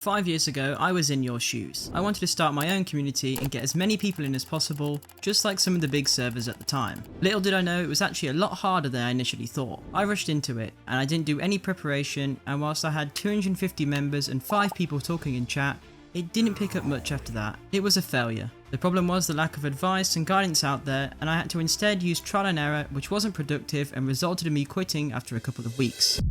5 years ago, I was in your shoes. I wanted to start my own community and get as many people in as possible, just like some of the big servers at the time. Little did I know it was actually a lot harder than I initially thought. I rushed into it, and I didn't do any preparation, and whilst I had 250 members and 5 people talking in chat, it didn't pick up much after that. It was a failure. The problem was the lack of advice and guidance out there, and I had to instead use trial and error, which wasn't productive and resulted in me quitting after a couple of weeks.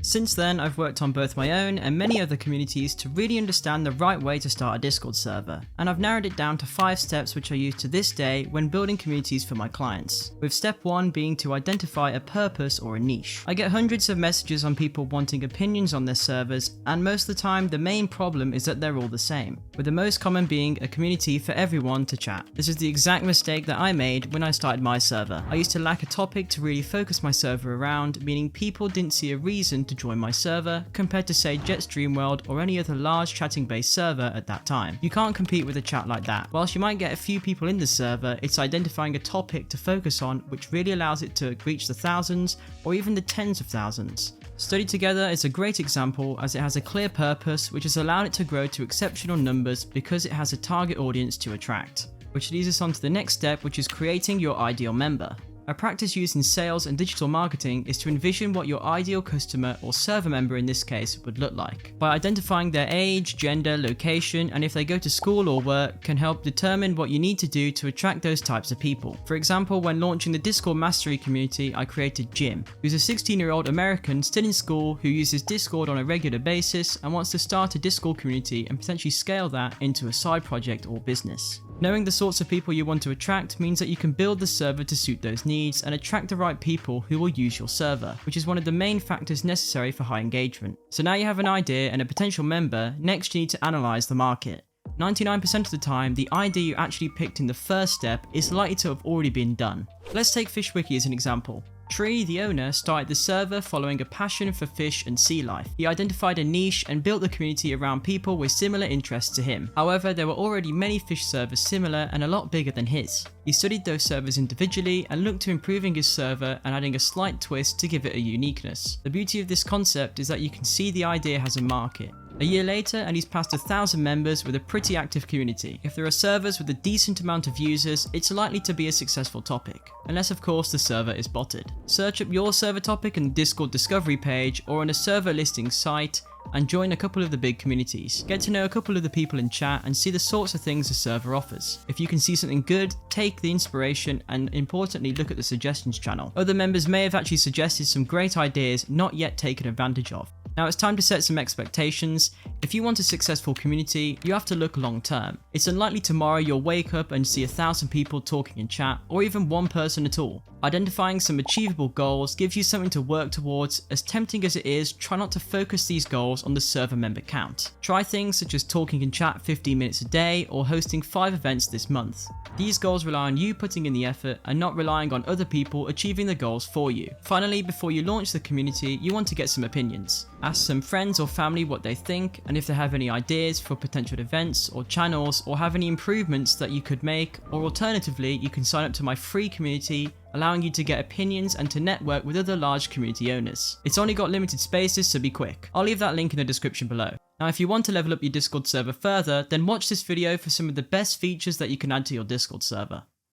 Since then, I've worked on both my own and many other communities to really understand the right way to start a Discord server, and I've narrowed it down to 5 steps which I use to this day when building communities for my clients, with step 1 being to identify a purpose or a niche. I get hundreds of messages on people wanting opinions on their servers, and most of the time the main problem is that they're all the same, with the most common being a community for everyone to chat. This is the exact mistake that I made when I started my server. I used to lack a topic to really focus my server around, meaning people didn't see a reason to join my server compared to say Jetstream World or any other large chatting based server at that time. You can't compete with a chat like that. Whilst you might get a few people in the server, it's identifying a topic to focus on which really allows it to reach the thousands or even the tens of thousands. Study Together is a great example as it has a clear purpose which has allowed it to grow to exceptional numbers because it has a target audience to attract. Which leads us on to the next step, which is creating your ideal member. A practice used in sales and digital marketing is to envision what your ideal customer or server member in this case would look like. By identifying their age, gender, location, and if they go to school or work can help determine what you need to do to attract those types of people. For example, when launching the Discord Mastery community, I created Jim, who's a 16-year-old American still in school who uses Discord on a regular basis and wants to start a Discord community and potentially scale that into a side project or business. Knowing the sorts of people you want to attract means that you can build the server to suit those needs and attract the right people who will use your server, which is one of the main factors necessary for high engagement. So now you have an idea and a potential member, next you need to analyze the market. 99% of the time, the idea you actually picked in the first step is likely to have already been done. Let's take FishWiki as an example. Tree, the owner, started the server following a passion for fish and sea life. He identified a niche and built the community around people with similar interests to him. However, there were already many fish servers similar and a lot bigger than his. He studied those servers individually and looked to improving his server and adding a slight twist to give it a uniqueness. The beauty of this concept is that you can see the idea has a market. A year later and he's passed 1,000 members with a pretty active community. If there are servers with a decent amount of users, it's likely to be a successful topic. Unless of course the server is botted. Search up your server topic in the Discord discovery page or on a server listing site and join a couple of the big communities. Get to know a couple of the people in chat and see the sorts of things the server offers. If you can see something good, take the inspiration and importantly look at the suggestions channel. Other members may have actually suggested some great ideas not yet taken advantage of. Now it's time to set some expectations. If you want a successful community, you have to look long term. It's unlikely tomorrow you'll wake up and see 1,000 people talking in chat, or even one person at all. Identifying some achievable goals gives you something to work towards. As tempting as it is, try not to focus these goals on the server member count. Try things such as talking in chat 15 minutes a day or hosting 5 events this month. These goals rely on you putting in the effort and not relying on other people achieving the goals for you. Finally, before you launch the community, you want to get some opinions. Ask some friends or family what they think and if they have any ideas for potential events or channels or have any improvements that you could make, or alternatively you can sign up to my free community allowing you to get opinions and to network with other large community owners. It's only got limited spaces, so be quick. I'll leave that link in the description below. Now if you want to level up your Discord server further, then watch this video for some of the best features that you can add to your Discord server.